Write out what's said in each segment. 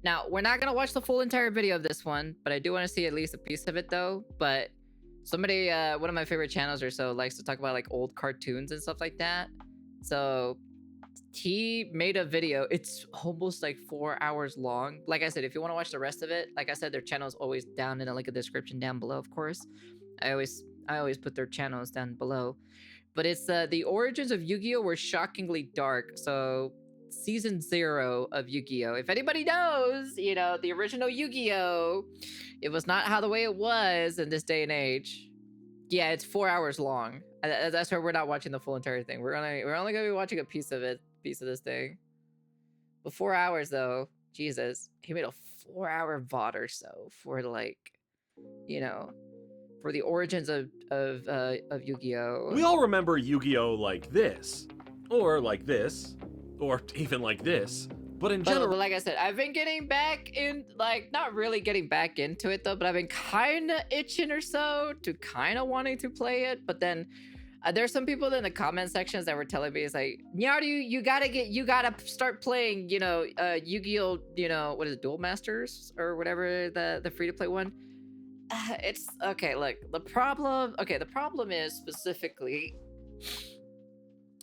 Now, we're not gonna watch the full entire video of this one, but I do want to see at least a piece of it though. But somebody, one of my favorite channels or so, likes to talk about like old cartoons and stuff like that. So he made a video. It's almost like 4 hours long. Like I said, if you want to watch the rest of it, like I said, their channel is always down in the link of the description down below, of course. I always put their channels down below. But it's the origins of Yu-Gi-Oh were shockingly dark. So season 0 of Yu-Gi-Oh. If anybody knows, you know, the original Yu-Gi-Oh, it was not how the way it was in this day and age. Yeah, it's 4 hours long. That's why we're not watching the full entire thing. We're only gonna be watching a piece of this thing. But 4 hours though, Jesus, he made a 4-hour VOD or so for like, you know, for the origins of Yu-Gi-Oh. We all remember Yu-Gi-Oh like this, or even like this. But in general, but like I said, I've been getting back in, like, not really getting back into it though, but I've been kind of itching or so to kind of wanting to play it. But then there's some people in the comment sections that were telling me, it's like, Nyaru, you gotta start playing, you know, Yu-Gi-Oh, you know, what is it, Duel Masters or whatever, the free-to-play one. It's okay. Look, the problem is specifically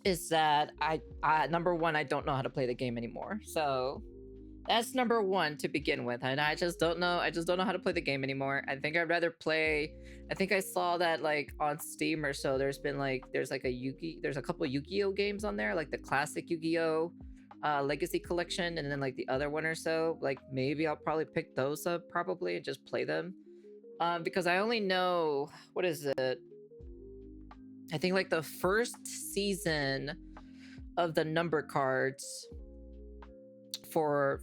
is that I number one, I don't know how to play the game anymore. So that's number one to begin with, and I just don't know how to play the game anymore. I think I'd rather play. I think I saw that like on Steam or so. There's a couple of Yu-Gi-Oh games on there, like the classic Yu-Gi-Oh Legacy Collection, and then like the other one or so. Like maybe I'll probably pick those up probably and just play them. Because I only know, what is it? I think like the first season of the number cards for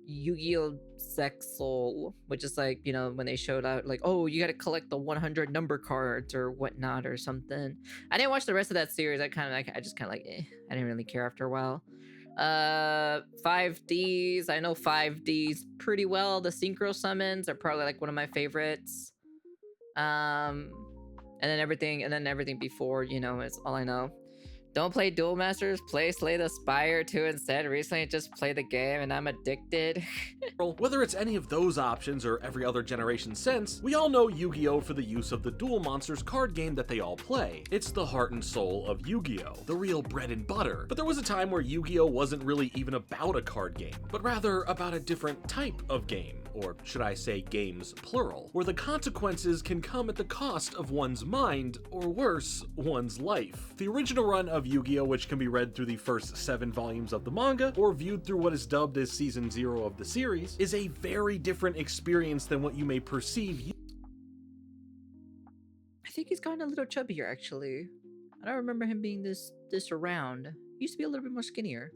Yu-Gi-Oh! Zexal, which is like, you know, when they showed out like, oh, you got to collect the 100 number cards or whatnot or something. I didn't watch the rest of that series. I just kind of like, I didn't really care after a while. 5Ds, I know 5Ds pretty well. The synchro summons are probably like one of my favorites. And then everything before, you know, is all I know. Don't play Duel Masters, play Slay the Spire 2 instead. Recently just played the game and I'm addicted. Whether it's any of those options or every other generation since, we all know Yu-Gi-Oh for the use of the Duel Monsters card game that they all play. It's the heart and soul of Yu-Gi-Oh, the real bread and butter. But there was a time where Yu-Gi-Oh wasn't really even about a card game, but rather about a different type of game. Or should I say games plural, where the consequences can come at the cost of one's mind, or worse, one's life. The original run of Yu-Gi-Oh, which can be read through the first 7 volumes of the manga, or viewed through what is dubbed as Season 0 of the series, is a very different experience than what you may perceive. I think he's gotten a little chubbier actually. I don't remember him being this round. He used to be a little bit more skinnier.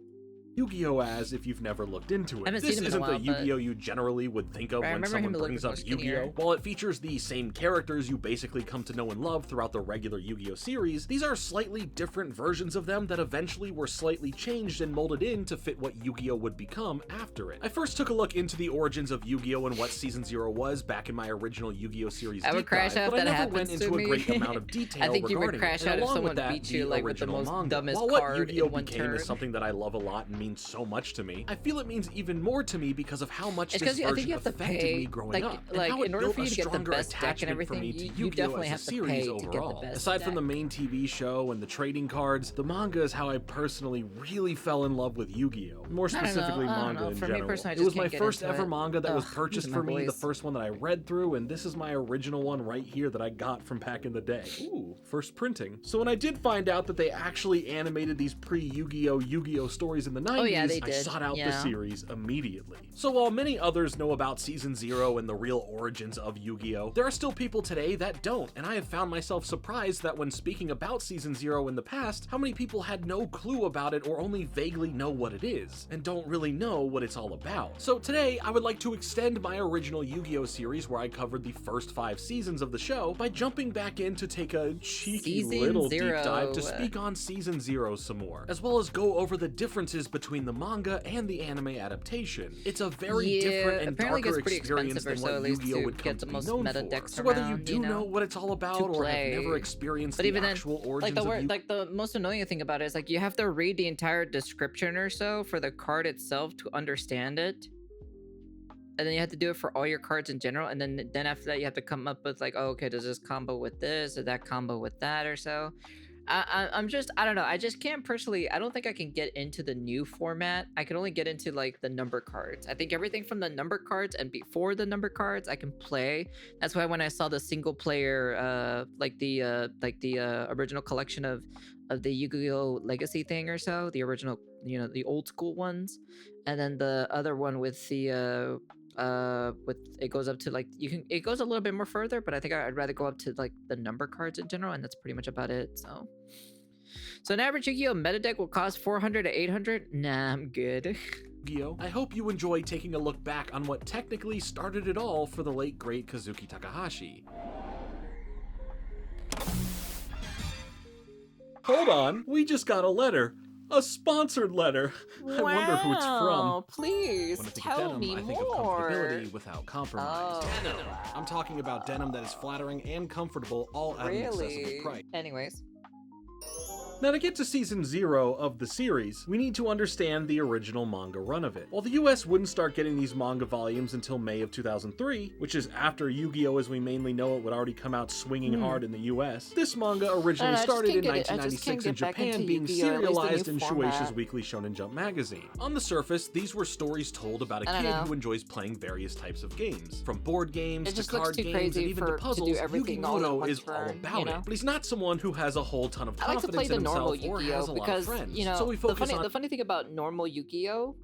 Yu-Gi-Oh as if you've never looked into it. This isn't the Yu-Gi-Oh you generally would think of when someone brings up Yu-Gi-Oh. While it features the same characters you basically come to know and love throughout the regular Yu-Gi-Oh series, these are slightly different versions of them that eventually were slightly changed and molded in to fit what Yu-Gi-Oh would become after it. I first took a look into the origins of Yu-Gi-Oh and what Season 0 was back in my original Yu-Gi-Oh series deep dive, but I never went into a great amount of detail I think you would regarding crash it. out And if along someone with that, beat you the like with the original most manga. dumbest While what card Yu-Gi-Oh in one became turn is something that I love a lot and means so much to me, I feel it means even more to me because of how much this version affected me growing up, and how it built a stronger attachment for me to Yu-Gi-Oh as a series overall. Aside from the main TV show and the trading cards, the manga is how I personally really fell in love with Yu-Gi-Oh. More specifically, manga in general. It was my first ever manga that was purchased for me, the first one that I read through, and this is my original one right here that I got from back in the day. Ooh, first printing. So when I did find out that they actually animated these pre-Yu-Gi-Oh stories in the 90s, I sought out the series immediately. So while many others know about Season 0 and the real origins of Yu-Gi-Oh, there are still people today that don't, and I have found myself surprised that when speaking about Season 0 in the past, how many people had no clue about it or only vaguely know what it is, and don't really know what it's all about. So today, I would like to extend my original Yu-Gi-Oh series where I covered the first 5 seasons of the show by jumping back in to take a cheeky little deep dive to speak on Season 0 some more, as well as go over the differences between the manga and the anime adaptation. It's a very different and darker experience than what Yu-Gi-Oh would come to be known for. So whether you do know what it's all about or have never experienced the actual origins of Yu-Gi-Oh, like the most annoying thing about it is like you have to read the entire description or so for the card itself to understand it. and then you have to do it for all your cards in general, and then after that you have to come up with like, oh, okay, does this combo with this or that combo with that or so. I'm just, I don't know. I just can't personally, I don't think I can get into the new format. I can only get into like the number cards. I think everything from the number cards and before the number cards I can play. That's why when I saw the single player, like the original collection of the Yu-Gi-Oh Legacy thing or so, the original, you know, the old school ones, and then the other one with the with it goes up to like, it goes a little bit more further, but I think I'd rather go up to like the number cards in general, and that's pretty much about it. So an average Yu-Gi-Oh meta deck will cost 400 to 800. Nah, I'm good. Yu-Gi-Oh! I hope you enjoy taking a look back on what technically started it all for the late great Kazuki Takahashi. Hold on, we just got a letter. A sponsored letter. Wow, I wonder who it's from. Please tell me I think more. of comfortability without compromise. Oh, Denim. I'm talking about denim that is flattering and comfortable, all at an accessible price. Anyways. Now, to get to season 0 of the series, we need to understand the original manga run of it. While the US wouldn't start getting these manga volumes until May of 2003, which is after Yu-Gi-Oh! As we mainly know it would already come out swinging hard in the US, this manga originally started in 1996 in Japan, being serialized in Shueisha's weekly Shonen Jump magazine. On the surface, these were stories told about a kid who enjoys playing various types of games. From board games to card games and even to puzzles, Yugi Moto is all about it. But he's not someone who has a whole ton of confidence in himself or has a lot of friends. You know, so we focus the funny thing about normal Yu-Gi-Oh,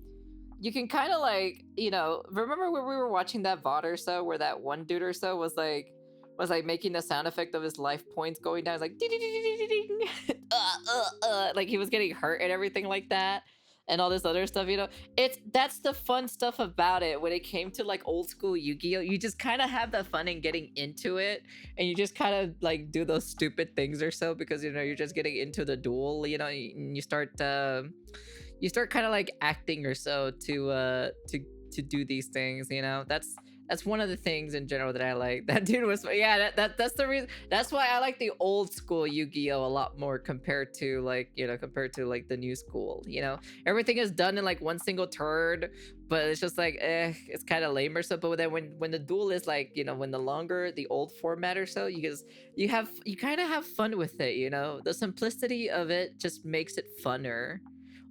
you can kind of like, you know, remember when we were watching that VOD or so where that one dude or so was like making the sound effect of his life points going down. It's like ding, ding, ding, ding, ding. Like he was getting hurt and everything like that. And all this other stuff, you know, that's the fun stuff about it. When it came to like old school Yu-Gi-Oh, you just kind of have the fun in getting into it, and you just kind of like do those stupid things or so because, you know, you're just getting into the duel, you know, and you start kind of like acting or so to do these things, you know. That's one of the things in general that I like. That dude was, yeah, that's the reason. That's why I like the old school Yu-Gi-Oh a lot more compared to like, you know, the new school, you know. Everything is done in like one single turn, but it's just like, it's kind of lame or so. But then when the duel is like, you know, when the old format or so, you kind of have fun with it, you know. The simplicity of it just makes it funner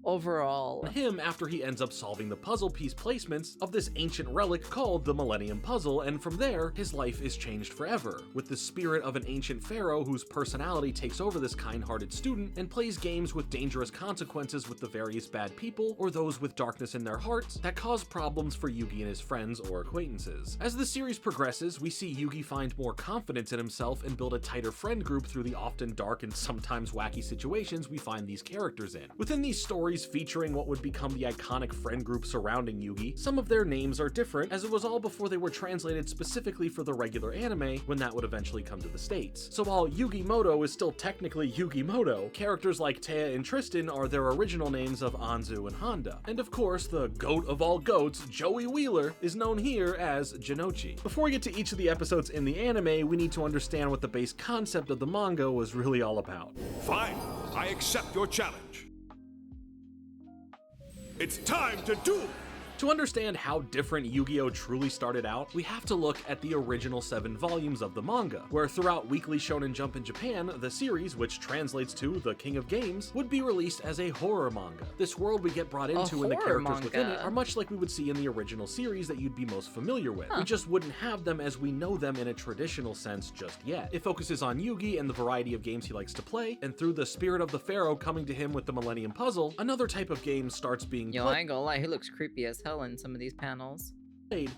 overall. Him after he ends up solving the puzzle piece placements of this ancient relic called the Millennium Puzzle, and from there, his life is changed forever, with the spirit of an ancient pharaoh whose personality takes over this kind-hearted student and plays games with dangerous consequences with the various bad people or those with darkness in their hearts that cause problems for Yugi and his friends or acquaintances. As the series progresses, we see Yugi find more confidence in himself and build a tighter friend group through the often dark and sometimes wacky situations we find these characters in. Within these stories featuring what would become the iconic friend group surrounding Yugi, some of their names are different, as it was all before they were translated specifically for the regular anime when that would eventually come to the States. So while Yugi Moto is still technically Yugi Moto, characters like Taya and Tristan are their original names of Anzu and Honda. And of course, the goat of all goats, Joey Wheeler, is known here as Jinochi. Before we get to each of the episodes in the anime, we need to understand what the base concept of the manga was really all about. Fine, I accept your challenge. It's time to duel! To understand how different Yu-Gi-Oh! Truly started out, we have to look at the original 7 volumes of the manga, where throughout Weekly Shonen Jump in Japan, the series, which translates to The King of Games, would be released as a horror manga. This world we get brought into and the characters within it are much like we would see in the original series that you'd be most familiar with. We just wouldn't have them as we know them in a traditional sense just yet. It focuses on Yugi and the variety of games he likes to play, and through the spirit of the pharaoh coming to him with the Millennium Puzzle, another type of game starts being Yo, I ain't gonna lie, he looks creepy as hell in some of these panels.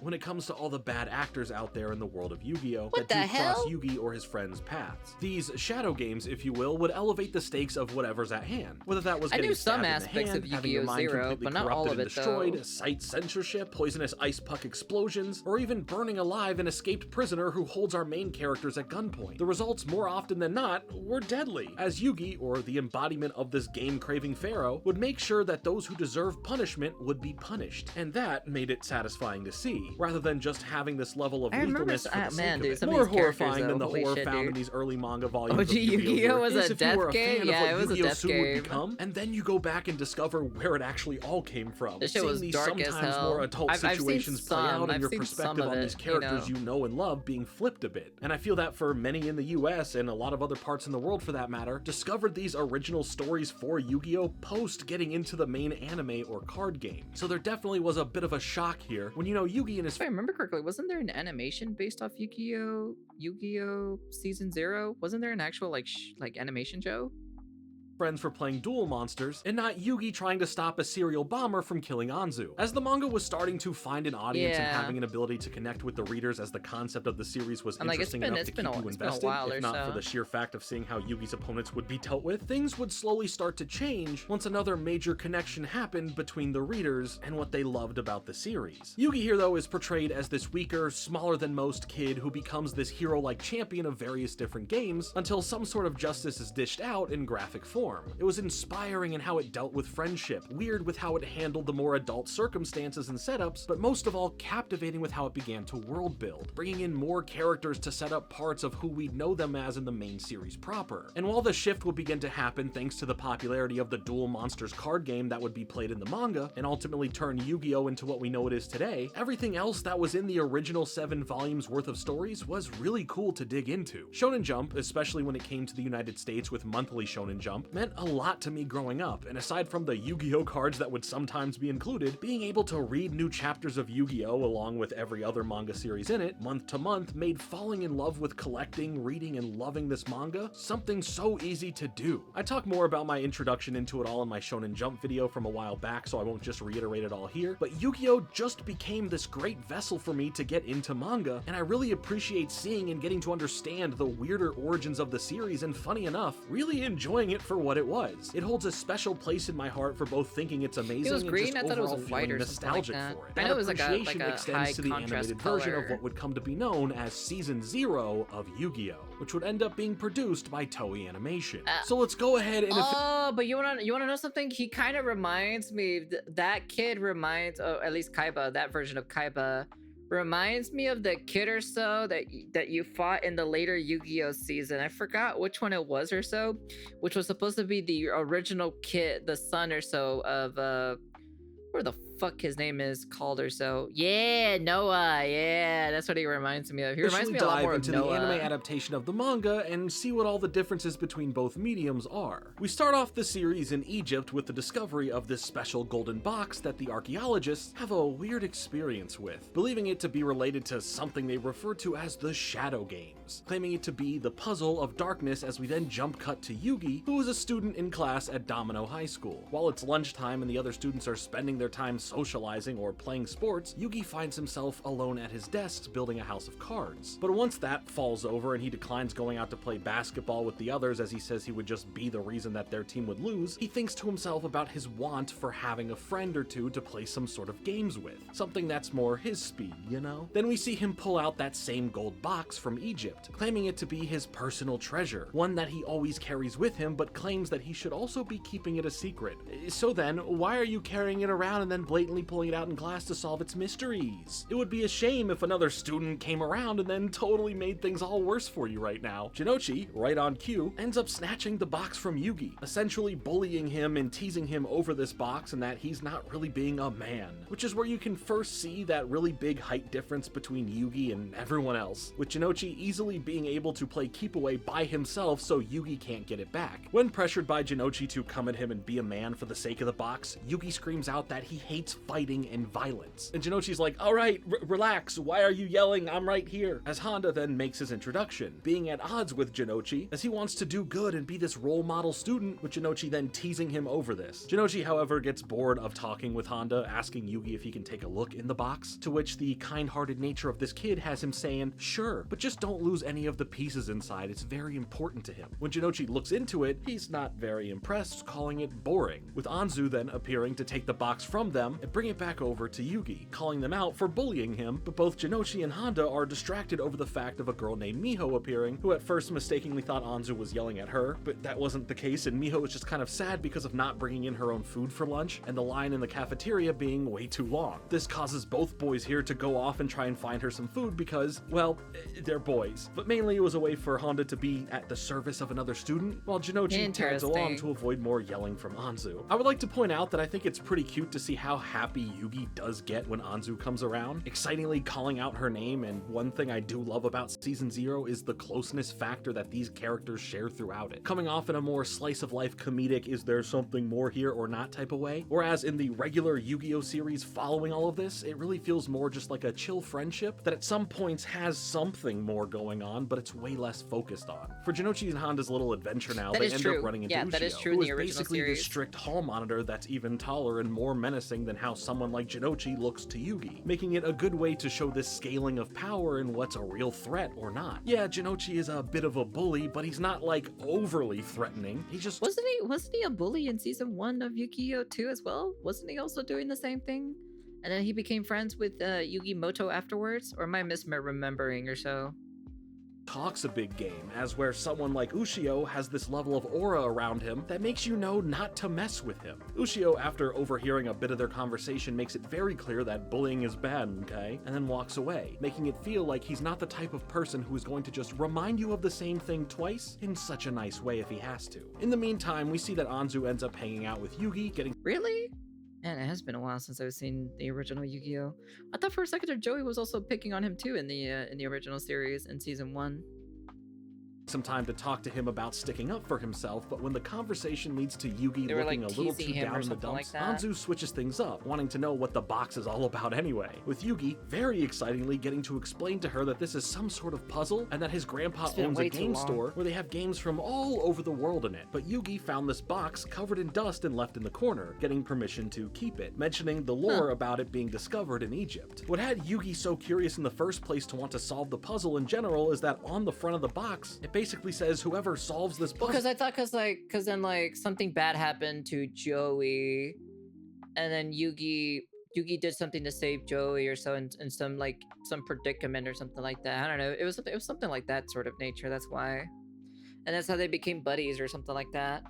When it comes to all the bad actors out there in the world of Yu-Gi-Oh! That do cross Yugi or his friends' paths. These shadow games, if you will, would elevate the stakes of whatever's at hand. Whether that was getting stabbed in the hand, having your mind completely corrupted and destroyed, site censorship, poisonous ice puck explosions, or even burning alive an escaped prisoner who holds our main characters at gunpoint. The results, more often than not, were deadly, as Yugi, or the embodiment of this game-craving pharaoh, would make sure that those who deserve punishment would be punished. And that made it satisfying to see, rather than just having this level of I remember, lethalness for the sake man, of dude, it. some of More these characters, horrifying than the holy horror shit, found dude. in these early manga volumes OG of Yu-Gi-Oh was is a if you were death a fan game? of Yeah, what it was a Yu-Gi-Oh death soon would game. become, and then you go back and discover where it actually all came from. This shit Seeing was these dark as sometimes hell. more adult situations play out and I've your seen perspective some of on these it, characters you know and love being flipped a bit. And I feel that for many in the US and a lot of other parts in the world for that matter, discovered these original stories for Yu-Gi-Oh post getting into the main anime or card game. So there definitely was a bit of a shock here when, you know, Yugi and his— If I remember correctly, wasn't there an animation based off Yu-Gi-Oh Season 0? Wasn't there an actual like animation show? friends for playing duel monsters, and not Yugi trying to stop a serial bomber from killing Anzu. As the manga was starting to find an audience and having an ability to connect with the readers as the concept of the series was interesting enough to keep you invested, if not for the sheer fact of seeing how Yugi's opponents would be dealt with, things would slowly start to change once another major connection happened between the readers and what they loved about the series. Yugi here though is portrayed as this weaker, smaller than most kid who becomes this hero-like champion of various different games until some sort of justice is dished out in graphic form. It was inspiring in how it dealt with friendship, weird with how it handled the more adult circumstances and setups, but most of all captivating with how it began to world build, bringing in more characters to set up parts of who we'd know them as in the main series proper. And while the shift would begin to happen thanks to the popularity of the Duel Monsters card game that would be played in the manga, and ultimately turn Yu-Gi-Oh into what we know it is today, everything else that was in the original 7 volumes worth of stories was really cool to dig into. Shonen Jump, especially when it came to the United States with monthly Shonen Jump, meant a lot to me growing up, and aside from the Yu-Gi-Oh cards that would sometimes be included, being able to read new chapters of Yu-Gi-Oh along with every other manga series in it, month to month, made falling in love with collecting, reading, and loving this manga something so easy to do. I talk more about my introduction into it all in my Shonen Jump video from a while back, so I won't just reiterate it all here, but Yu-Gi-Oh just became this great vessel for me to get into manga, and I really appreciate seeing and getting to understand the weirder origins of the series, and funny enough, really enjoying it for what it was. It holds a special place in my heart for both thinking it's amazing it was green. and just I thought it was overall white feeling or something nostalgic like that. for it. I know it was like appreciation a extends high to the contrast animated version of color. what would come to be known as Season 0 of Yu-Gi-Oh, which would end up being produced by Toei Animation. So let's go ahead and but you wanna know something? He kind of reminds me. That kid reminds, at least Kaiba, that version of Kaiba, reminds me of the kid or so that you fought in the later Yu-Gi-Oh season. I forgot which one it was or so, which was supposed to be the original kid, the son or so of where the fuck his name is called or so. Yeah, Noah. Yeah, that's what he reminds me of. He reminds me a lot more of Noah. The anime adaptation of the manga and see what all the differences between both mediums are. We start off the series in Egypt with the discovery of this special golden box that the archaeologists have a weird experience with, believing it to be related to something they refer to as the Shadow Games, claiming it to be the puzzle of darkness as we then jump cut to Yugi, who is a student in class at Domino High School. While it's lunchtime and the other students are spending their time socializing or playing sports, Yugi finds himself alone at his desk building a house of cards. But once that falls over and he declines going out to play basketball with the others as he says he would just be the reason that their team would lose, he thinks to himself about his want for having a friend or two to play some sort of games with. Something that's more his speed, you know? Then we see him pull out that same gold box from Egypt, claiming it to be his personal treasure, one that he always carries with him but claims that he should also be keeping it a secret. So then, why are you carrying it around and then blatantly pulling it out in class to solve its mysteries? It would be a shame if another student came around and then totally made things all worse for you right now. Jinochi, right on cue, ends up snatching the box from Yugi, essentially bullying him and teasing him over this box and that he's not really being a man, which is where you can first see that really big height difference between Yugi and everyone else, with Jinochi easily being able to play keep away by himself so Yugi can't get it back. When pressured by Jinochi to come at him and be a man for the sake of the box, Yugi screams out that he hates fighting and violence. And Jinochi's like, alright, relax, why are you yelling? I'm right here. As Honda then makes his introduction, being at odds with Jinochi, as he wants to do good and be this role model student, with Jinochi then teasing him over this. Jinochi, however, gets bored of talking with Honda, asking Yugi if he can take a look in the box, to which the kind-hearted nature of this kid has him saying, sure, but just don't lose any of the pieces inside, it's very important to him. When Jinochi looks into it, he's not very impressed, calling it boring, with Anzu then appearing to take the box from them and bring it back over to Yugi, calling them out for bullying him, but both Jinochi and Honda are distracted over the fact of a girl named Miho appearing, who at first mistakenly thought Anzu was yelling at her, but that wasn't the case, and Miho was just kind of sad because of not bringing in her own food for lunch, and the line in the cafeteria being way too long. This causes both boys here to go off and try and find her some food because, well, they're boys. But mainly it was a way for Honda to be at the service of another student, while Jinochi tags along to avoid more yelling from Anzu. I would like to point out that I think it's pretty cute to see how happy Yugi does get when Anzu comes around, excitingly calling out her name, and one thing I do love about Season 0 is the closeness factor that these characters share throughout it, coming off in a more slice-of-life comedic is there something more here or not type of way, whereas in the regular Yu-Gi-Oh series following all of this, it really feels more just like a chill friendship that at some points has something more going on, but it's way less focused on. For Jinochi and Honda's little adventure now, they end up running into Yugioh, who is basically the strict hall monitor that's even taller and more menacing than how someone like Jinochi looks to Yugi, making it a good way to show this scaling of power and what's a real threat or not. Yeah, Jinochi is a bit of a bully, but he's not like overly threatening. He just wasn't he a bully in season 1 of Yugioh 2 as well? Wasn't he also doing the same thing? And then he became friends with Yugi Moto afterwards? Or am I misremembering or so? Talks a big game, as where someone like Yugioh has this level of aura around him that makes you know not to mess with him. Yugioh, after overhearing a bit of their conversation, makes it very clear that bullying is bad, okay? And then walks away, making it feel like he's not the type of person who is going to just remind you of the same thing twice in such a nice way if he has to. In the meantime, we see that Anzu ends up hanging out with Yugi, getting— Really? Man, it has been a while since I've seen the original Yu-Gi-Oh! I thought for a second that Joey was also picking on him too in the original series in season 1. some time to talk to him about sticking up for himself, but when the conversation leads to Yugi looking a little too down in the dumps, Anzu switches things up, wanting to know what the box is all about anyway, with Yugi very excitingly getting to explain to her that this is some sort of puzzle and that his grandpa owns a game store where they have games from all over the world in it. But Yugi found this box covered in dust and left in the corner, getting permission to keep it, mentioning the lore about it being discovered in Egypt. What had Yugi so curious in the first place to want to solve the puzzle in general is that on the front of the box, it basically says whoever solves this puzzle. Because I thought, cause then something bad happened to Joey, and then Yugi did something to save Joey or so in some predicament or something like that. I don't know. It was something like that sort of nature. That's why, and that's how they became buddies or something like that.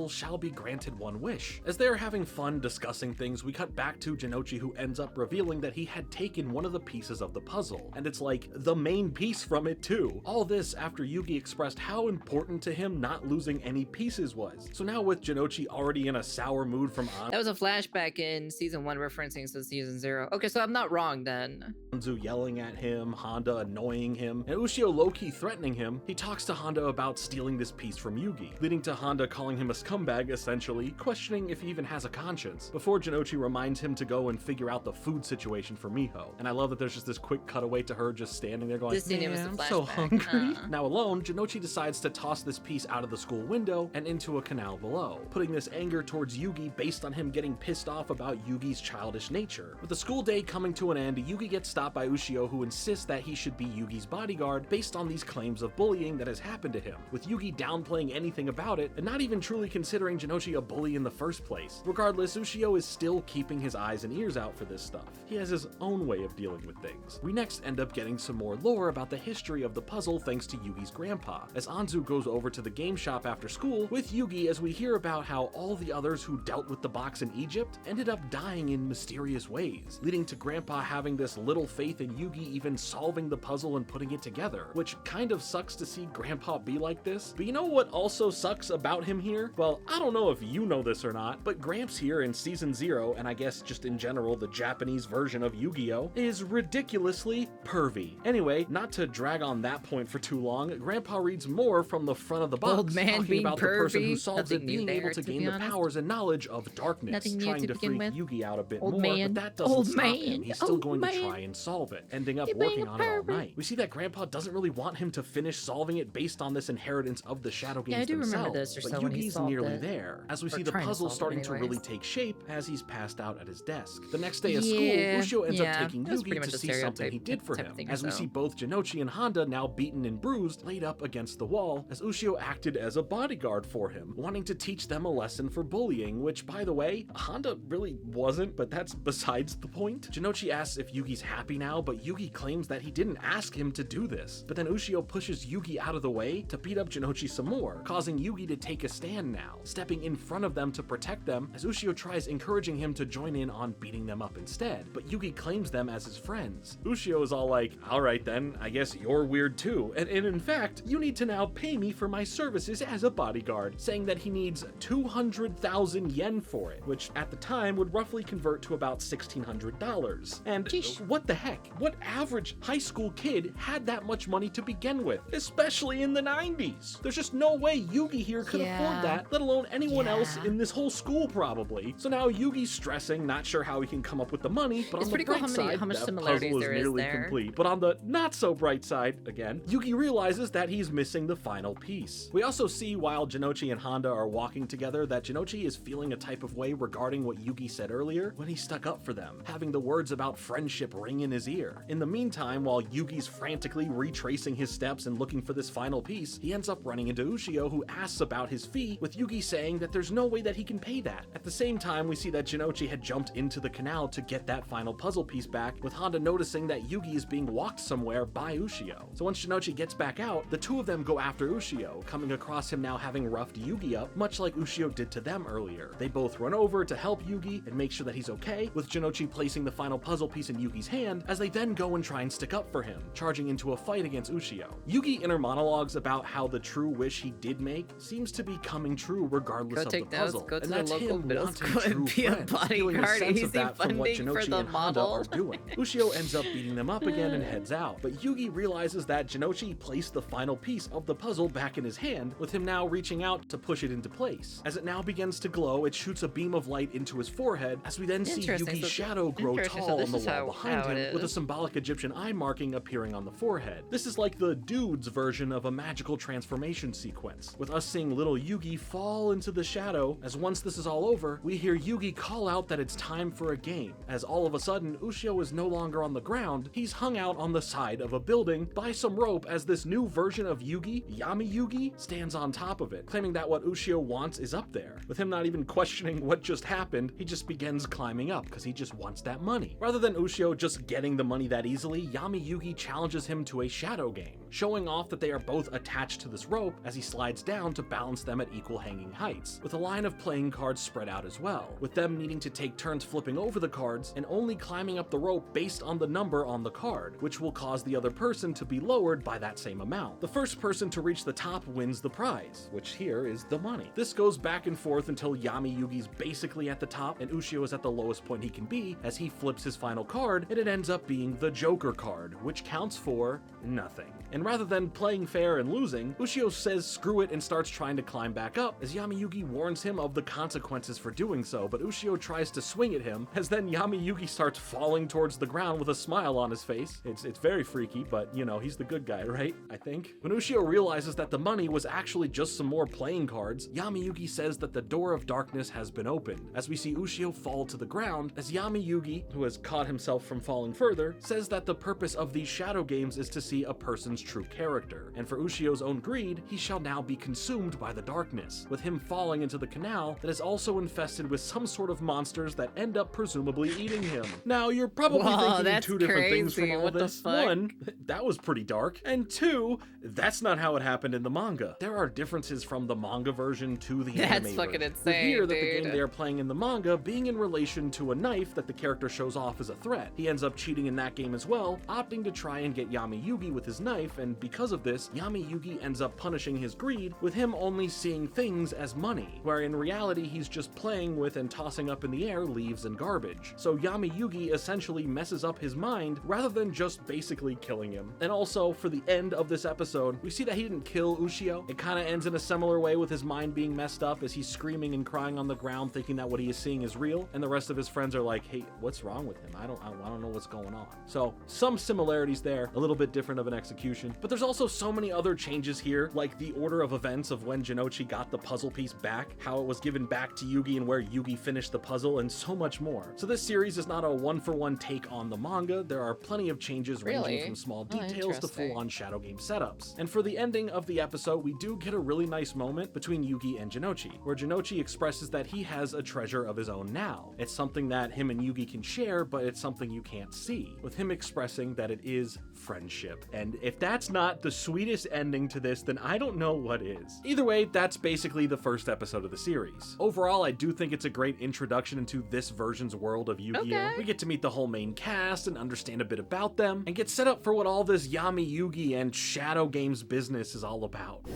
Shall be granted one wish. As they are having fun discussing things, we cut back to Jinochi, who ends up revealing that he had taken one of the pieces of the puzzle, and it's like the main piece from it too. All this after Yugi expressed how important to him not losing any pieces was. So now with Jinochi already in a sour mood from That was a flashback in season 1 referencing to season 0. Okay, so I'm not wrong then. Anzu yelling at him, Honda annoying him, and Yugioh low-key threatening him, he talks to Honda about stealing this piece from Yugi, leading to Honda calling him a scumbag essentially, questioning if he even has a conscience, before Jinochi reminds him to go and figure out the food situation for Miho. And I love that there's just this quick cutaway to her just standing there going, man, I'm so hungry. Now alone, Jinochi decides to toss this piece out of the school window and into a canal below, putting this anger towards Yugi based on him getting pissed off about Yugi's childish nature. With the school day coming to an end, Yugi gets stopped by Yugioh, who insists that he should be Yugi's bodyguard based on these claims of bullying that has happened to him, with Yugi downplaying anything about it and not even truly considering Jinochi a bully in the first place. Regardless, Yugioh is still keeping his eyes and ears out for this stuff. He has his own way of dealing with things. We next end up getting some more lore about the history of the puzzle thanks to Yugi's grandpa, as Anzu goes over to the game shop after school with Yugi, as we hear about how all the others who dealt with the box in Egypt ended up dying in mysterious ways, leading to grandpa having this little faith in Yugi even solving the puzzle and putting it together, which kind of sucks to see grandpa be like this. But you know what also sucks about him here? Well, I don't know if you know this or not, but Gramps here in season 0, and I guess just in general the Japanese version of Yu-Gi-Oh, is ridiculously pervy. Anyway, not to drag on that point for too long, Grandpa reads more from the front of the box, old man talking about pervy. The person who solves it being able to gain the powers and knowledge of darkness, trying to freak Yugi out a bit more, but that doesn't stop him. He's still going to try and solve it, ending up working on it all night. We see that Grandpa doesn't really want him to finish solving it based on this inheritance of the Shadow Games themselves, remember this or but so Yugi's nearly there, as we see the puzzle starting to really take shape as he's passed out at his desk. The next day at school, Ushio ends up taking Yugi to see something he did for him, as we see both Jinochi and Honda now beaten and bruised, laid up against the wall, as Ushio acted as a bodyguard for him, wanting to teach them a lesson for bullying, which, by the way, Honda really wasn't, but that's besides the point. Jinochi asks if Yugi's happy now, but Yugi claims that he didn't ask him to do this. But then Ushio pushes Yugi out of the way to beat up Jinochi some more, causing Yugi to take a stand now, stepping in front of them to protect them, as Ushio tries encouraging him to join in on beating them up instead, but Yugi claims them as his friends. Ushio is all like, alright then, I guess you're weird too, and in fact, you need to now pay me for my services as a bodyguard, saying that he needs 200,000 yen for it, which at the time would roughly convert to about $1,600. And what the heck? What average high school kid had that much money to begin with, especially in the 90s? There's just no way Yugi here could afford that, let alone anyone else in this whole school probably. So now Yugi's stressing, not sure how he can come up with the money, but on the bright side, that puzzle is nearly complete. But on the not so bright side, again, Yugi realizes that he's missing the final piece. We also see while Jinochi and Honda are walking together that Jinochi is feeling a type of way regarding what Yugi said earlier when he stuck up for them, having the words about friendship ring in his ear. In the meantime, while Yugi's frantically retracing his steps and looking for this final piece, he ends up running into Ushio, who asks about his fee, with Yugi saying that there's no way that he can pay that. At the same time, we see that Jinochi had jumped into the canal to get that final puzzle piece back, with Honda noticing that Yugi is being walked somewhere by Ushio. So once Jinochi gets back out, the two of them go after Ushio, coming across him now having roughed Yugi up, much like Ushio did to them earlier. They both run over to help Yugi and make sure that he's okay, with Jinochi placing the final puzzle piece in Yugi's hand, as they then go and try and stick up for him, charging into a fight against Ushio. Yugi inner monologues about how the true wish he did make seems to be coming true regardless of the puzzle, go to and that's the local him middle wanting school true and be a friends, feeling a bodyguard. sense of Easy that from what funding for Jinochi the and Honda model. are doing. Ushio ends up beating them up again and heads out, but Yugi realizes that Jinochi placed the final piece of the puzzle back in his hand, with him now reaching out to push it into place. As it now begins to glow, it shoots a beam of light into his forehead, as we then see Yugi's shadow grow tall on the wall behind him, with a symbolic Egyptian eye marking appearing on the forehead. This is like the dude's version of a magical transformation sequence, with us seeing little Yugi fall into the shadow, as once this is all over, we hear Yugi call out that it's time for a game, as all of a sudden Ushio is no longer on the ground, he's hung out on the side of a building by some rope, as this new version of Yugi, Yami Yugi, stands on top of it, claiming that what Ushio wants is up there. With him not even questioning what just happened, he just begins climbing up because he just wants that money. Rather than Ushio just getting the money that easily, Yami Yugi challenges him to a shadow game, showing off that they are both attached to this rope as he slides down to balance them at equal hanging heights, with a line of playing cards spread out as well, with them needing to take turns flipping over the cards and only climbing up the rope based on the number on the card, which will cause the other person to be lowered by that same amount. The first person to reach the top wins the prize, which here is the money. This goes back and forth until Yami Yugi's basically at the top and Ushio is at the lowest point he can be, as he flips his final card, and it ends up being the Joker card, which counts for nothing. And rather than playing fair and losing, Ushio says screw it and starts trying to climb back up, as Yami Yugi warns him of the consequences for doing so, but Ushio tries to swing at him, as then Yami Yugi starts falling towards the ground with a smile on his face. It's very freaky, but you know, he's the good guy, right? I think. When Ushio realizes that the money was actually just some more playing cards, Yami Yugi says that the door of darkness has been opened, as we see Ushio fall to the ground, as Yami Yugi, who has caught himself from falling further, says that the purpose of these shadow games is to see a person's true character, and for Ushio's own greed, he shall now be consumed by the darkness, with him falling into the canal that is also infested with some sort of monsters that end up presumably eating him. Now, you're probably thinking two different things from all this. One, that was pretty dark, and two, that's not how it happened in the manga. There are differences from the manga version to the anime version. That's fucking insane, here that the game they are playing in the manga being in relation to a knife that the character shows off as a threat. He ends up cheating in that game as well, opting to try and get Yami Yugi with his knife, and because of this, Yami Yugi ends up punishing his greed, with him only seeing things as money, where in reality he's just playing with and tossing up in the air leaves and garbage. So Yami Yugi essentially messes up his mind rather than just basically killing him. And also, for the end of this episode, we see that he didn't kill Ushio. It kind of ends in a similar way, with his mind being messed up as he's screaming and crying on the ground thinking that what he is seeing is real, and the rest of his friends are like, hey, what's wrong with him? I don't know what's going on. So some similarities there, a little bit different of an execution, but there's also so many other changes here, like the order of events of when Jinochi got got the puzzle piece back, how it was given back to Yugi and where Yugi finished the puzzle, and so much more. So this series is not a one-for-one take on the manga. There are plenty of changes ranging from small details to full-on Shadow Game setups. And for the ending of the episode, we do get a really nice moment between Yugi and Jinochi, where Jinochi expresses that he has a treasure of his own now. It's something that him and Yugi can share, but it's something you can't see, with him expressing that it is friendship. And if that's not the sweetest ending to this, then I don't know what is. Either way, that's basically the first episode of the series. Overall, I do think it's a great introduction into this version's world of Yu-Gi-Oh! Okay. We get to meet the whole main cast and understand a bit about them, and get set up for what all this Yami Yugi and Shadow Games business is all about.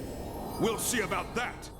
We'll see about that!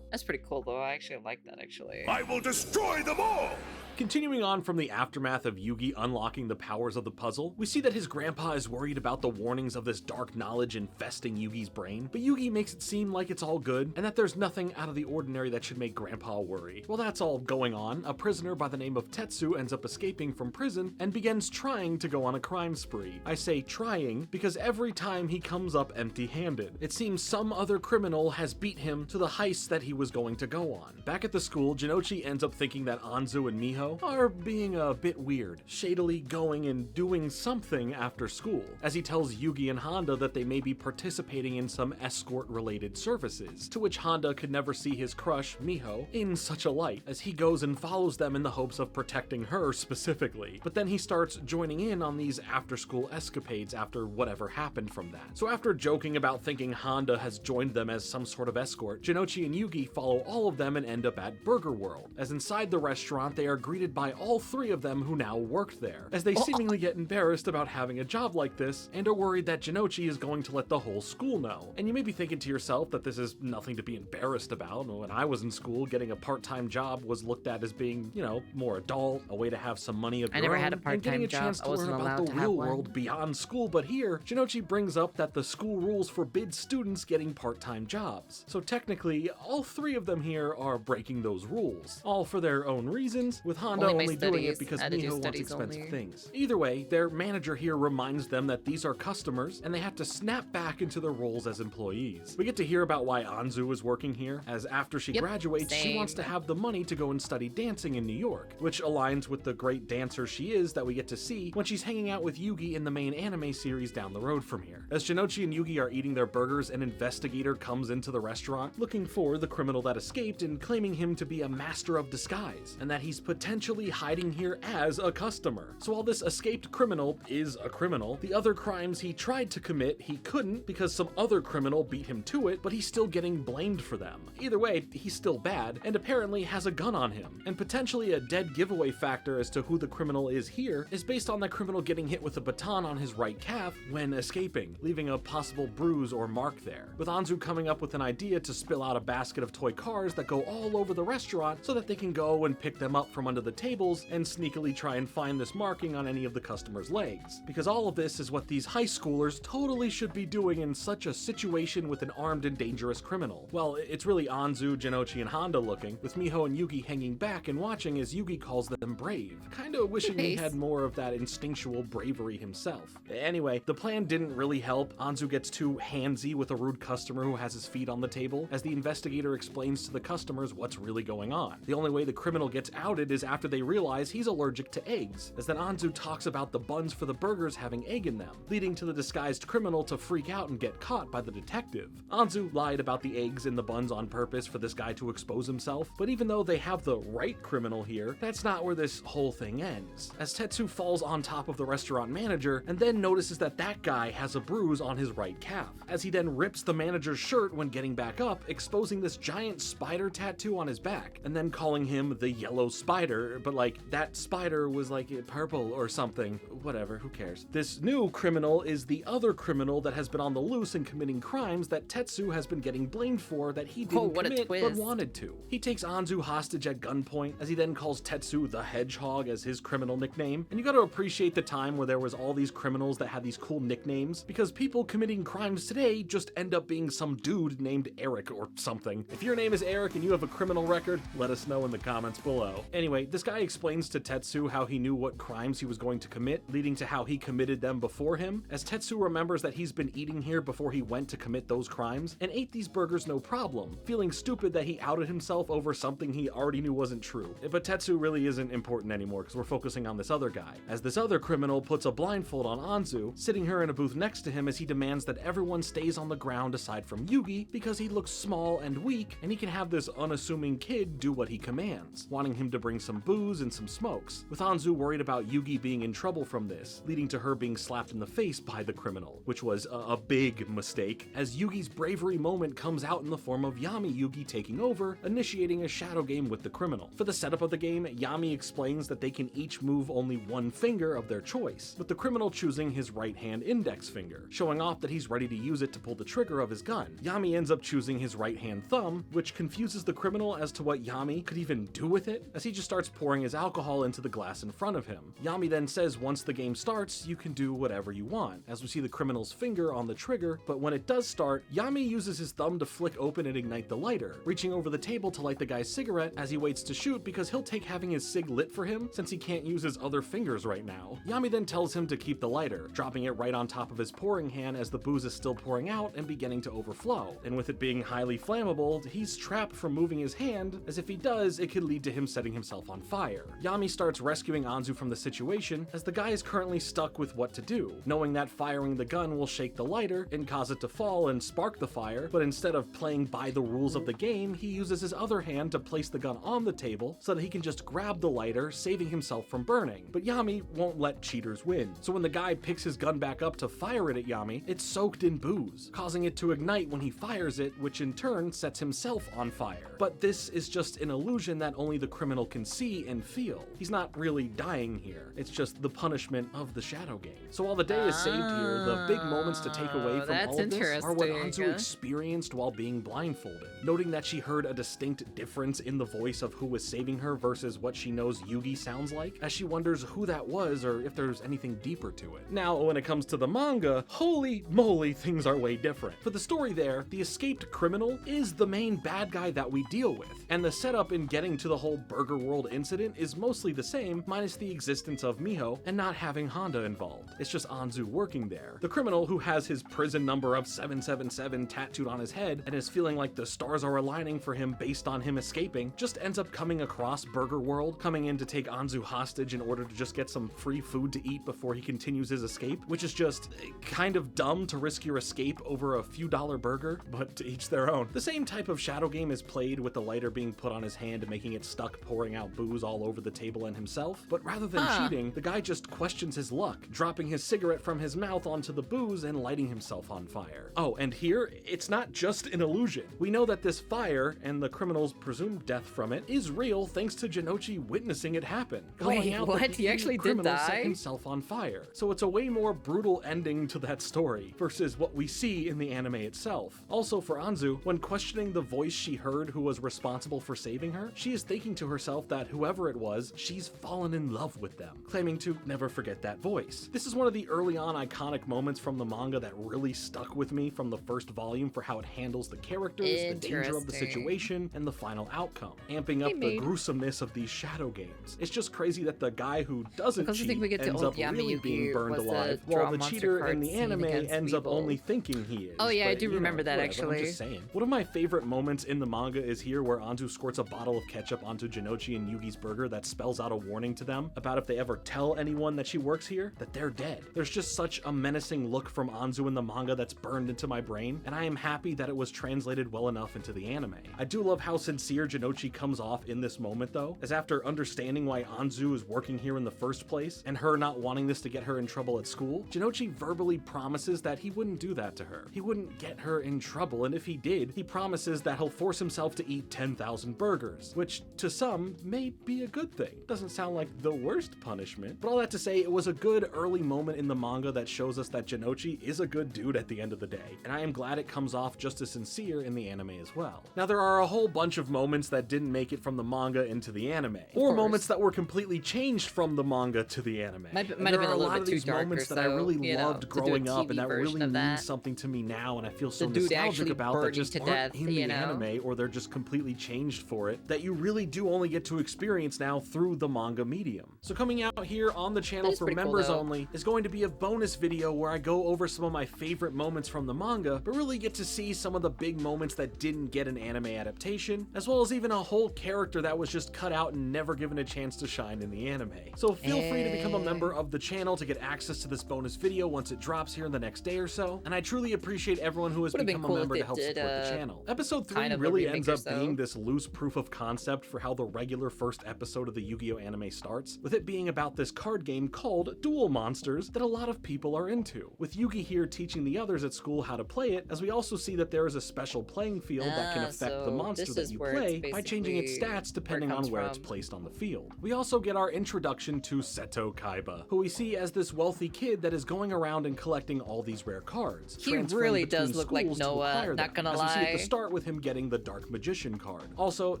That's pretty cool, though. I actually like that, actually. I will destroy them all! Continuing on from the aftermath of Yugi unlocking the powers of the puzzle, we see that his grandpa is worried about the warnings of this dark knowledge infesting Yugi's brain, but Yugi makes it seem like it's all good, and that there's nothing out of the ordinary that should make grandpa worry. While that's all going on, a prisoner by the name of Tetsu ends up escaping from prison and begins trying to go on a crime spree. I say trying because every time he comes up empty-handed. It seems some other criminal has beat him to the heist that he was going to go on. Back at the school, Jinochi ends up thinking that Anzu and Miho are being a bit weird, shadily going and doing something after school, as he tells Yugi and Honda that they may be participating in some escort-related services, to which Honda could never see his crush, Miho, in such a light, as he goes and follows them in the hopes of protecting her specifically. But then he starts joining in on these after-school escapades after whatever happened from that. So after joking about thinking Honda has joined them as some sort of escort, Jinochi and Yugi follow all of them and end up at Burger World, as inside the restaurant they are greeted by all three of them who now work there, as they seemingly get embarrassed about having a job like this and are worried that Jinochi is going to let the whole school know. And you may be thinking to yourself that this is nothing to be embarrassed about. When I was in school, getting a part-time job was looked at as being, you know, more adult, a way to have some money of your own. I never had a part-time job. Getting a chance to learn about the real world beyond school, but here, Jinochi brings up that the school rules forbid students getting part-time jobs. So technically, all three of them here are breaking those rules, all for their own reasons, with Honda only doing it because Miho wants expensive things. Either way, their manager here reminds them that these are customers and they have to snap back into their roles as employees. We get to hear about why Anzu is working here, as after she graduates, she wants to have the money to go and study dancing in New York, which aligns with the great dancer she is that we get to see when she's hanging out with Yugi in the main anime series down the road from here. As Jinochi and Yugi are eating their burgers, an investigator comes into the restaurant looking for the criminal that escaped and claiming him to be a master of disguise, and that he's potentially hiding here as a customer. So while this escaped criminal is a criminal, the other crimes he tried to commit he couldn't because some other criminal beat him to it, but he's still getting blamed for them. Either way, he's still bad and apparently has a gun on him. And potentially a dead giveaway factor as to who the criminal is here is based on that criminal getting hit with a baton on his right calf when escaping, leaving a possible bruise or mark there, with Anzu coming up with an idea to spill out a basket of toy cars that go all over the restaurant so that they can go and pick them up from under the tables and sneakily try and find this marking on any of the customers' legs. Because all of this is what these high schoolers totally should be doing in such a situation with an armed and dangerous criminal. Well, it's really Anzu, Jinochi, and Honda looking, with Miho and Yugi hanging back and watching as Yugi calls them brave. Kinda wishing he had more of that instinctual bravery himself. Anyway, the plan didn't really help. Anzu gets too handsy with a rude customer who has his feet on the table, as the investigator explains to the customers what's really going on. The only way the criminal gets outed is after they realize he's allergic to eggs, as then Anzu talks about the buns for the burgers having egg in them, leading to the disguised criminal to freak out and get caught by the detective. Anzu lied about the eggs in the buns on purpose for this guy to expose himself, but even though they have the right criminal here, that's not where this whole thing ends, as Tetsu falls on top of the restaurant manager and then notices that that guy has a bruise on his right calf, as he then rips the manager's shirt when getting back up, exposing this giant spider tattoo on his back, and then calling him the yellow spider, but like that spider was like purple or something. Whatever, who cares? This new criminal is the other criminal that has been on the loose and committing crimes that Tetsu has been getting blamed for that he didn't commit but wanted to. He takes Anzu hostage at gunpoint, as he then calls Tetsu the Hedgehog as his criminal nickname. And you gotta appreciate the time where there was all these criminals that had these cool nicknames, because people committing crimes today just end up being some dude named Eric or something. If your name is Eric and you have a criminal record, let us know in the comments below. Anyway, this guy explains to Tetsu how he knew what crimes he was going to commit, leading to how he committed them before him, as Tetsu remembers that he's been eating here before he went to commit those crimes, and ate these burgers no problem, feeling stupid that he outed himself over something he already knew wasn't true. But Tetsu really isn't important anymore because we're focusing on this other guy, as this other criminal puts a blindfold on Anzu, sitting her in a booth next to him as he demands that everyone stays on the ground aside from Yugi because he looks small and weak and he can have this unassuming kid do what he commands, wanting him to bring some booze and some smokes, with Anzu worried about Yugi being in trouble from this, leading to her being slapped in the face by the criminal, which was a big mistake, as Yugi's bravery moment comes out in the form of Yami Yugi taking over, initiating a shadow game with the criminal. For the setup of the game, Yami explains that they can each move only one finger of their choice, with the criminal choosing his right hand index finger, showing off that he's ready to use it to pull the trigger of his gun. Yami ends up choosing his right hand thumb, which confuses the criminal as to what Yami could even do with it, as he just starts pouring his alcohol into the glass in front of him. Yami then says once the game starts, you can do whatever you want, as we see the criminal's finger on the trigger, but when it does start, Yami uses his thumb to flick open and ignite the lighter, reaching over the table to light the guy's cigarette as he waits to shoot because he'll take having his cig lit for him since he can't use his other fingers right now. Yami then tells him to keep the lighter, dropping it right on top of his pouring hand as the booze is still pouring out and beginning to overflow, and with it being highly flammable, he's trapped from moving his hand, as if he does, it could lead to him setting himself on fire. Yami starts rescuing Anzu from the situation, as the guy is currently stuck with what to do, knowing that firing the gun will shake the lighter and cause it to fall and spark the fire, but instead of playing by the rules of the game, he uses his other hand to place the gun on the table so that he can just grab the lighter, saving himself from burning. But Yami won't let cheaters win, so when the guy picks his gun back up to fire it at Yami, it's soaked in booze, causing it to ignite when he fires it, which in turn sets himself on fire. But this is just an illusion that only the criminal can see and feel. He's not really dying here, it's just the punishment of the shadow game. So while the day is saved here, the big moments to take away from all of this are what Anzu experienced while being blindfolded, noting that she heard a distinct difference in the voice of who was saving her versus what she knows Yugi sounds like, as she wonders who that was or if there's anything deeper to it. Now, when it comes to the manga, holy moly, things are way different. For the story there, the escaped criminal is the main bad guy that we deal with, and the setup in getting to the whole Burger World incident is mostly the same, minus the existence of Miho and not having Honda involved. It's just Anzu working there. The criminal, who has his prison number of 777 tattooed on his head and is feeling like the stars are aligning for him based on him escaping, just ends up coming across Burger World, coming in to take Anzu hostage in order to just get some free food to eat before he continues his escape, which is just kind of dumb to risk your escape over a few dollar burger, but to each their own. The same type of shadow game is played with the lighter being put on his hand and making it stuck, pouring out booze all over the table and himself, but rather than cheating, the guy just questions his luck, dropping his cigarette from his mouth onto the booze and lighting himself on fire. Oh, and here, it's not just an illusion. We know that this fire, and the criminal's presumed death from it, is real thanks to Jinochi witnessing it happen. Wait, what? He actually did die? Set himself on fire. So it's a way more brutal ending to that story versus what we see in the anime itself. Also for Anzu, when questioning the voice she heard who was responsible for saving her, she is thinking to herself that whoever it was, she's fallen in love with them, claiming to never forget that voice. This is one of the early on iconic moments from the manga that really stuck with me from the first volume for how it handles the characters, the danger of the situation, and the final outcome, amping up the gruesomeness of these shadow games. It's just crazy that the guy who doesn't cheat ends up really being burned alive, while the cheater in the anime ends up only thinking he is. Oh yeah, I do remember that actually. I'm just saying. One of my favorite moments in the manga is here where Anzu squirts a bottle of ketchup onto Jinochi and Yugi's burger that spells out a warning to them about if they ever tell anyone that she works here, that they're dead. There's just such a menacing look from Anzu in the manga that's burned into my brain, and I am happy that it was translated well enough into the anime. I do love how sincere Jinochi comes off in this moment though, as after understanding why Anzu is working here in the first place, and her not wanting this to get her in trouble at school, Jinochi verbally promises that he wouldn't do that to her. He wouldn't get her in trouble, and if he did, he promises that he'll force himself to eat 10,000 burgers, which to some may be a good thing. Doesn't sound like the worst punishment, but all that to say, it was a good early moment in the manga that shows us that Jinochi is a good dude at the end of the day, and I am glad it comes off just as sincere in the anime as well. Now there are a whole bunch of moments that didn't make it from the manga into the anime, or moments that were completely changed from the manga to the anime. Might have been a little bit too dark, moments that I really loved growing up and that really mean something to me now, and I feel so nostalgic about that just aren't in the anime, or they're just completely changed for it, that you really do only get to experience now through the manga medium. So coming out here on the channel for members only is going to be a bonus video where I go over some of my favorite moments from the manga, but really get to see some of the big moments that didn't get an anime adaptation, as well as even a whole character that was just cut out and never given a chance to shine in the anime. So feel free to become a member of the channel to get access to this bonus video once it drops here in the next day or so, and I truly appreciate everyone who has become a member to help support the channel. Episode 3 really ends up being this loose proof of concept for how the regular first episode of the Yu-Gi-Oh anime starts, with it being about this card game called Duel Monsters that a lot of people are into, with Yugi here teaching the others at school how to play it, as we also see that there is a special playing field that can affect the monster that you play by changing its stats depending on where it's placed on the field. We also get our introduction to Seto Kaiba, who we see as this wealthy kid that is going around and collecting all these rare cards. He really does look like Noah, not gonna lie. As we see at the start with him getting the Dark Magician card. Also,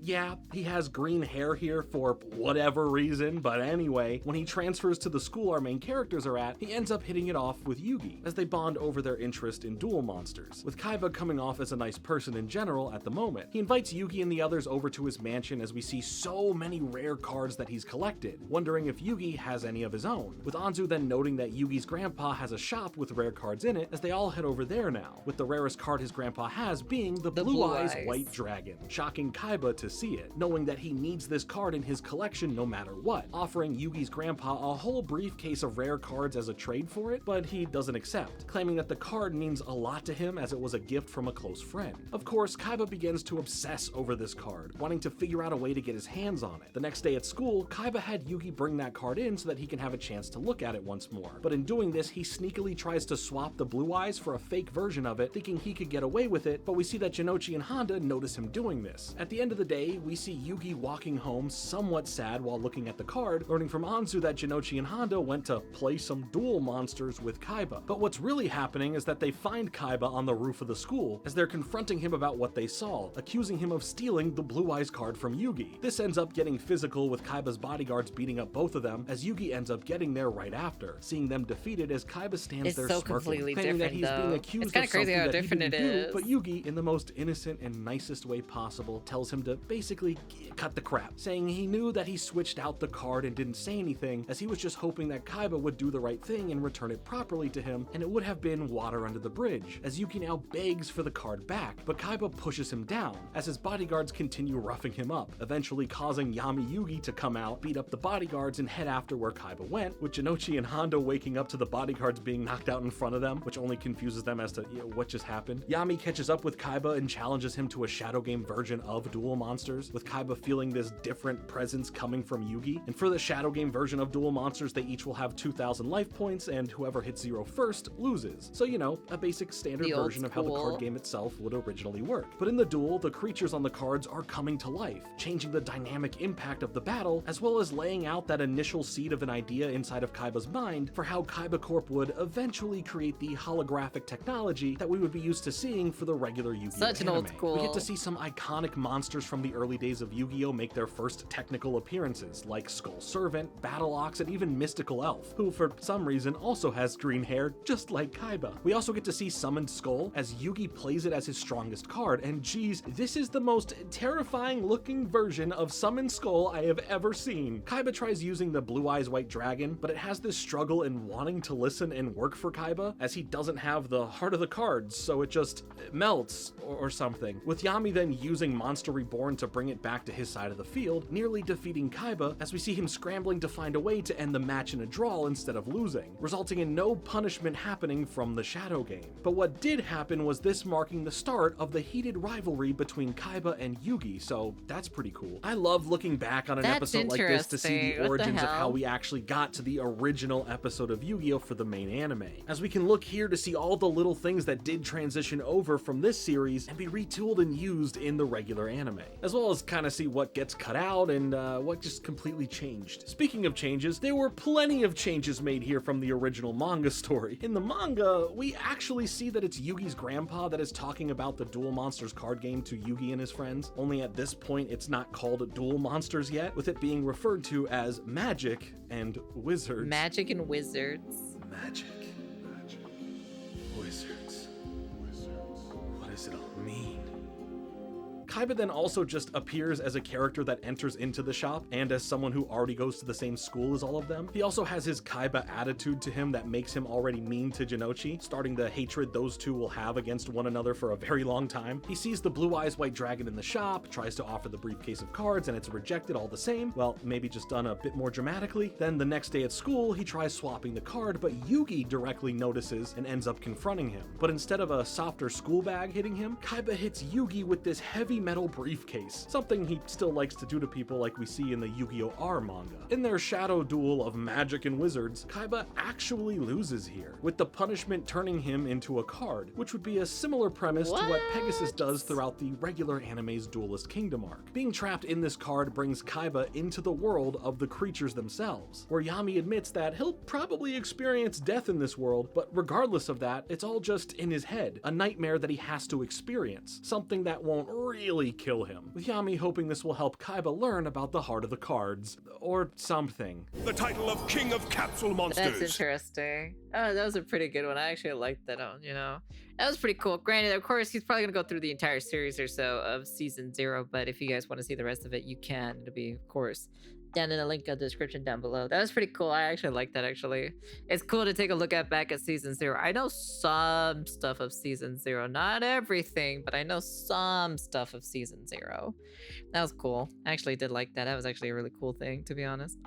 yeah, he has green hair here for whatever reason, but anyway, when he transfers to the school our main characters are at, he ends up hitting it off with Yugi, as they bond over their interest in duel monsters, with Kaiba coming off as a nice person in general at the moment. He invites Yugi and the others over to his mansion as we see so many rare cards that he's collected, wondering if Yugi has any of his own, with Anzu then noting that Yugi's grandpa has a shop with rare cards in it as they all head over there now, with the rarest card his grandpa has being the Blue Eyes White Dragon, shocking Kaiba to see it, knowing that he needs this card in his collection no matter what, offering Yugi's grandpa a whole briefcase of rare cards as a trade for it, but he doesn't accept, claiming that the card means a lot to him as it was a gift from a close friend. Of course, Kaiba begins to obsess over this card, wanting to figure out a way to get his hands on it. The next day at school, Kaiba had Yugi bring that card in so that he can have a chance to look at it once more, but in doing this, he sneakily tries to swap the Blue Eyes for a fake version of it, thinking he could get away with it, but we see that Jinochi and Honda notice him doing this. At the end of the day, we see Yugi walking home somewhat sad while looking at the card, learning from Anzu that Jinochi and Honda went to play some duel monsters with Kaiba. But what's really happening is that they find Kaiba on the roof of the school as they're confronting him about what they saw, accusing him of stealing the Blue Eyes card from Yugi. This ends up getting physical with Kaiba's bodyguards beating up both of them, as Yugi ends up getting there right after, seeing them defeated as Kaiba stands there smirking, claiming that he's being accused of something that he didn't do, but Yugi, in the most innocent and nicest way possible, tells him to basically cut the crap, saying he knew that he switched out the card and didn't say anything, as he was just hoping that Kaiba would do the right thing and return it properly to him, and it would have been water under the bridge, as Yugi now begs for the card back, but Kaiba pushes him down, as his bodyguards continue roughing him up, eventually causing Yami Yugi to come out, beat up the bodyguards, and head after where Kaiba went, with Jinochi and Hondo waking up to the bodyguards being knocked out in front of them, which only confuses them as to what just happened. Yami catches up with Kaiba and challenges him to a shadow game version of Duel Monsters, with Kaiba feeling this different presence coming from Yugi, and for the shadow game version of Duel Monsters, they each will have 2,000 life points, and whoever hits 0 first loses. So, you know, a basic standard version of how the card game itself would originally work. But in the duel, the creatures on the cards are coming to life, changing the dynamic impact of the battle, as well as laying out that initial seed of an idea inside of Kaiba's mind for how Kaiba Corp would eventually create the holographic technology that we would be used to seeing for the regular Yu-Gi-Oh! Such an old school. We get to see some iconic monsters from the early days of Yu-Gi-Oh! Make their first technical appearances, like Skull Servant, Battle Ox, and even Mystical Elf, who for some reason also has green hair, just like Kaiba. We also get to see Summoned Skull, as Yugi plays it as his strongest card, and geez, this is the most terrifying looking version of Summoned Skull I have ever seen. Kaiba tries using the Blue Eyes White Dragon, but it has this struggle in wanting to listen and work for Kaiba, as he doesn't have the heart of the cards, so it just melts or something. With Yami then using Monster Reborn to bring it back to his side of the field, nearly defeating Kaiba, as we see him scrambling to find a way to end the match in a draw instead of losing, resulting in no punishment happening from the Shadow Game. But what did happen was this marking the start of the heated rivalry between Kaiba and Yugi, so that's pretty cool. I love looking back on an episode like this to see the origins of how we actually got to the original episode of Yu-Gi-Oh! For the main anime, as we can look here to see all the little things that did transition over from this series and be retooled and used in the regular anime, as well as kind of see what gets cut out and what just completely changed. Speaking of changes, there were plenty of changes made here from the original manga story. In the manga, we actually see that it's Yugi's grandpa that is talking about the Duel Monsters card game to Yugi and his friends, only at this point it's not called Duel Monsters yet, with it being referred to as Magic and Wizards. Magic and Wizards. Magic. Wizards. What does it all mean? Kaiba then also just appears as a character that enters into the shop, and as someone who already goes to the same school as all of them. He also has his Kaiba attitude to him that makes him already mean to Jinochi, starting the hatred those two will have against one another for a very long time. He sees the Blue Eyes White Dragon in the shop, tries to offer the briefcase of cards, and it's rejected all the same. Well, maybe just done a bit more dramatically. Then the next day at school, he tries swapping the card, but Yugi directly notices and ends up confronting him. But instead of a softer school bag hitting him, Kaiba hits Yugi with this heavy metal briefcase, something he still likes to do to people like we see in the Yu-Gi-Oh! R manga. In their shadow duel of magic and wizards, Kaiba actually loses here, with the punishment turning him into a card, which would be a similar premise to what Pegasus does throughout the regular anime's Duelist Kingdom arc. Being trapped in this card brings Kaiba into the world of the creatures themselves, where Yami admits that he'll probably experience death in this world, but regardless of that, it's all just in his head, a nightmare that he has to experience, something that won't really kill him, with Yami hoping this will help Kaiba learn about the heart of the cards, or something. The title of King of Capsule Monsters. That's interesting. Oh, that was a pretty good one. I actually liked that one, you know. That was pretty cool. Granted, of course, he's probably going to go through the entire series or so of Season 0, but if you guys want to see the rest of it, you can. It'll be, of course, down in the link of the description down below. That was pretty cool. I actually like that, actually. It's cool to take a look back at Season 0. I know some stuff of Season 0. Not everything, but I know some stuff of Season 0. That was cool. I actually did like that. That was actually a really cool thing, to be honest.